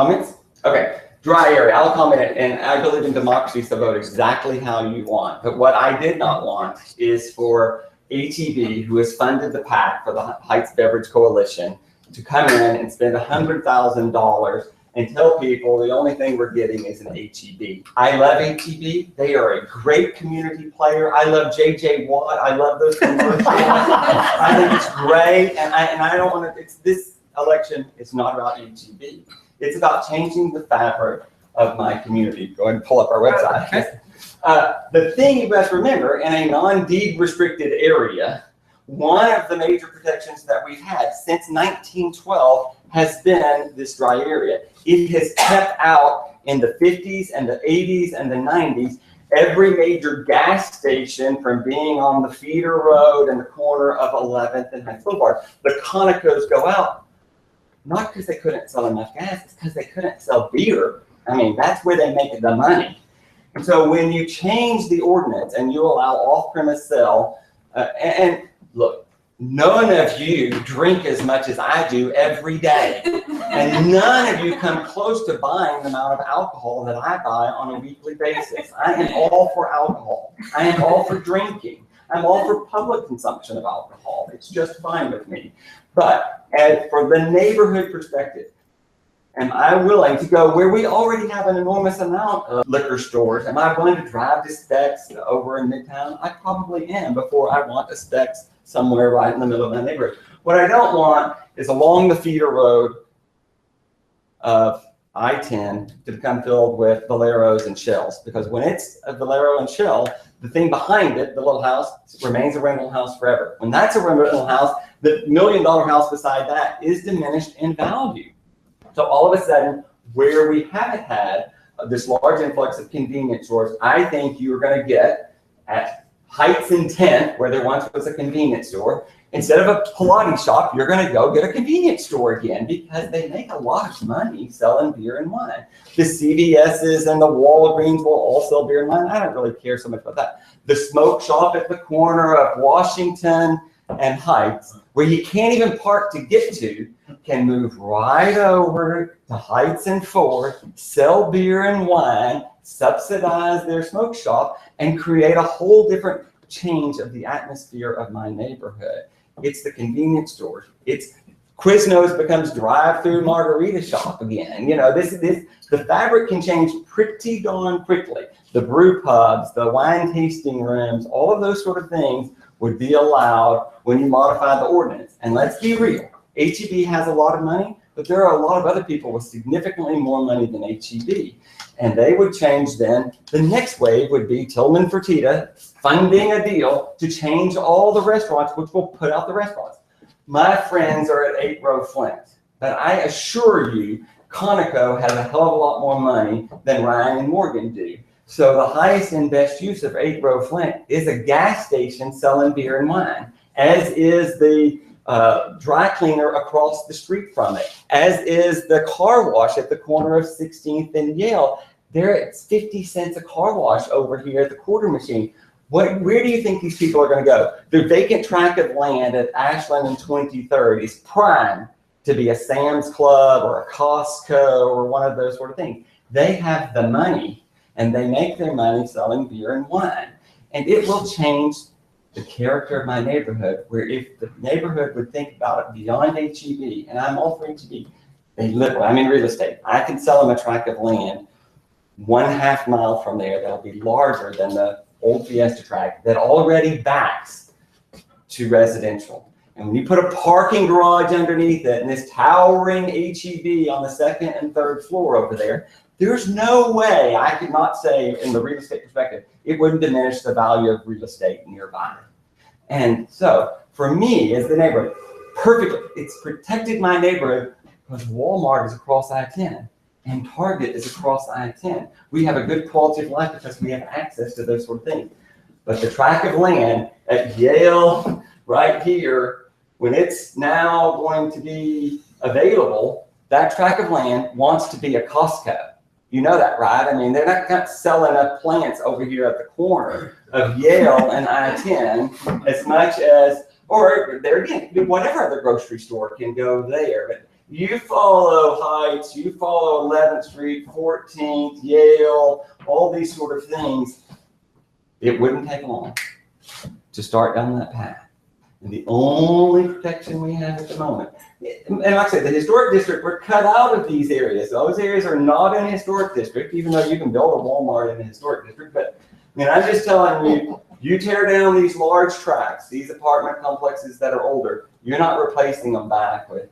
Comments? Okay. Dry area. I'll comment it, and I believe in democracy, so vote exactly how you want. But what I did not want is for HEB, who has funded the PAC for the Heights Beverage Coalition, to come in and spend $100,000 and tell people the only thing we're getting is an HEB. I love HEB. They are a great community player. I love JJ Watt. I love those commercials. I think it's great, and I don't want to. It's this election. It's not about HEB. It's about changing the fabric of my community. Go ahead and pull up our website. The thing you must remember, in a non-deed restricted area, one of the major protections that we've had since 1912 has been this dry area. It has kept out in the 50s and the 80s and the 90s every major gas station from being on the feeder road and the corner of 11th and Heights Boulevard. The Conocos go out, not because they couldn't sell enough gas, it's because they couldn't sell beer. I mean, that's where they make the money. And so when you change the ordinance and you allow off-premise sale, and look, none of you drink as much as I do every day. And none of you come close to buying the amount of alcohol that I buy on a weekly basis. I am all for alcohol. I am all for drinking. I'm all for public consumption of alcohol. It's just fine with me. But for the neighborhood perspective, am I willing to go where we already have an enormous amount of liquor stores? Am I willing to drive to Specs over in Midtown? I probably am before I want a Specs somewhere right in the middle of my neighborhood. What I don't want is along the feeder road of I-10 to become filled with Valeros and Shells, because when it's a Valero and Shell, the thing behind it, the little house, remains a rental house forever. When that's a rental house, the $1 million house beside that is diminished in value. So all of a sudden, where we haven't had this large influx of convenience stores, I think you're going to get at Heights and 10th, where there once was a convenience store, instead of a Pilates shop, you're going to go get a convenience store again, because they make a lot of money selling beer and wine. The CVS's and the Walgreens will all sell beer and wine. I don't really care so much about that. The smoke shop at the corner of Washington and Heights, where you can't even park to get to, can move right over to Heights and 4th, sell beer and wine, subsidize their smoke shop, and create a whole different change of the atmosphere of my neighborhood. It's the convenience stores. It's Quiznos becomes drive-through margarita shop again. You know, the fabric can change pretty darn quickly. The brew pubs, the wine tasting rooms, all of those sort of things would be allowed when you modify the ordinance. And let's be real, HEB has a lot of money, but there are a lot of other people with significantly more money than HEB. And they would change then. The next wave would be Tillman Fertitta funding a deal to change all the restaurants, which will put out the restaurants. My friends are at 8 Row Flint, but I assure you, Conoco has a hell of a lot more money than Ryan and Morgan do. So the highest and best use of 8 Row Flint is a gas station selling beer and wine, as is the dry cleaner across the street from it, as is the car wash at the corner of 16th and Yale. It's 50 cents a car wash over here at the quarter machine. Where do you think these people are going to go? The vacant tract of land at Ashland and 23rd is prime to be a Sam's Club or a Costco or one of those sort of things. They have the money, and they make their money selling beer and wine. And it will change the character of my neighborhood, where if the neighborhood would think about it beyond HEB, and I'm all for HEB, I'm in real estate. I can sell them a tract of land 1/2 mile from there that'll be larger than the old Fiesta tract that already backs to residential. And when you put a parking garage underneath it and this towering HEB on the 2nd and 3rd floor over there, there's no way I could not say, in the real estate perspective, it wouldn't diminish the value of real estate nearby. And so, for me, as the neighborhood, perfectly, it's protected my neighborhood because Walmart is across I-10 and Target is across I-10. We have a good quality of life because we have access to those sort of things. But the tract of land at Yale, right here, when it's now going to be available, that tract of land wants to be a Costco. You know that, right? I mean, they're not selling up plants over here at the corner of Yale and I-10 as much as, or there again, whatever other grocery store can go there. But You follow Heights, you follow 11th Street, 14th, Yale, all these sort of things. It wouldn't take long to start down that path. And the only protection we have at the moment, and like I said, the historic district, we're cut out of these areas. Those areas are not in a historic district, even though you can build a Walmart in a historic district. But I mean, I'm just telling you, you tear down these large tracts, these apartment complexes that are older, you're not replacing them back with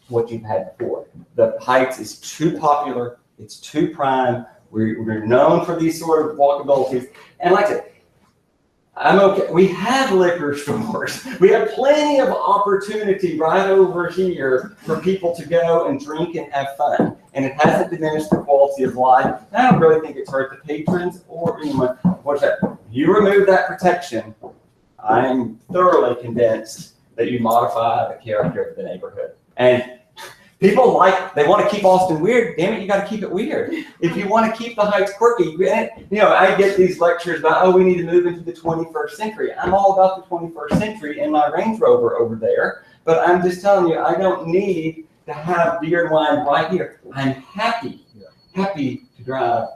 what you've had before. The Heights is too popular, it's too prime, we're known for these sort of walkabilities. And like I said, I'm okay. We have liquor stores. We have plenty of opportunity right over here for people to go and drink and have fun. And it hasn't diminished the quality of life. I don't really think it's hurt the patrons or anyone. What's that? You remove that protection, I'm thoroughly convinced that you modify the character of the neighborhood. And people they want to keep Austin weird. Damn it, you got to keep it weird. If you want to keep the Heights quirky, you know, I get these lectures about, oh, we need to move into the 21st century. I'm all about the 21st century in my Range Rover over there. But I'm just telling you, I don't need to have beer and wine right here. I'm happy to drive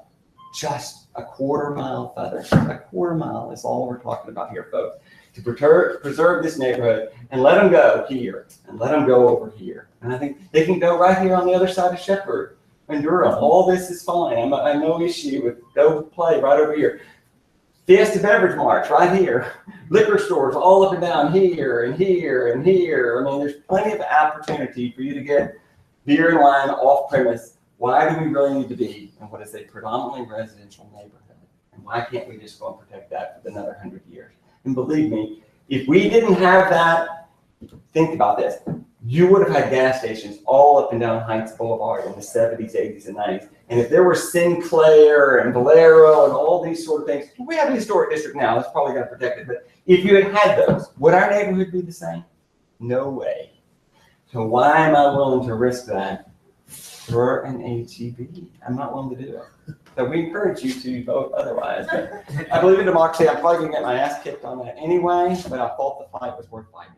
just a quarter mile further. A quarter mile is all we're talking about here, folks. To preserve this neighborhood and let them go here and let them go over here. And I think they can go right here on the other side of Shepherd and Durham. All this is fine. I have no issue with go play right over here. Fiesta Beverage March right here. Liquor stores all up and down here and here and here. I mean, there's plenty of opportunity for you to get beer and wine off premise. Why do we really need to be in what is a predominantly residential neighborhood? And why can't we just go and protect that for another 100 years? And believe me, if we didn't have that, think about this. You would have had gas stations all up and down Heights Boulevard in the 70s, 80s, and 90s. And if there were Sinclair and Valero and all these sort of things, we have a historic district now, that's probably going to protect it. But if you had had those, would our neighborhood be the same? No way. So why am I willing to risk that for an HEB? I'm not willing to do it. So we encourage you to vote otherwise. But I believe in democracy. I'm probably going to get my ass kicked on that anyway, but I thought the fight was worth fighting.